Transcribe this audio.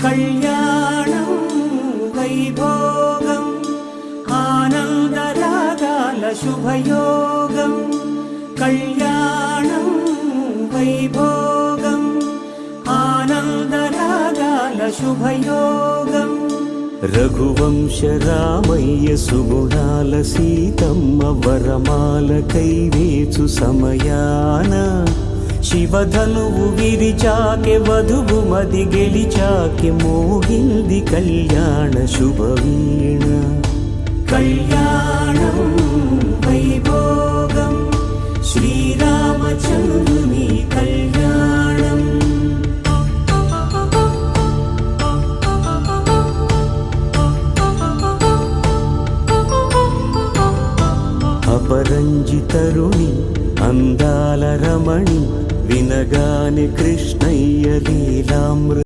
కళ్యాణం వైభోగం ఆనందరాగాల శుభయోగం కళ్యాణం వైభోగం ఆనందరాగాల శుభయోగం రఘువంశ రామయ్య సుగుణాల సీతమ్మ వరమాల కైవేచు సమయాన శివధనువు విరిచాకె వధువు మది గెలిచాకె మోగింది కళ్యాణ శుభవీణ కళ్యాణం వైభోగం శ్రీరామచంద్రుని కళ్యాణం అపరంజి తరుణి అందాల రమణి వినగానే కృష్ణయ్య లీలామృత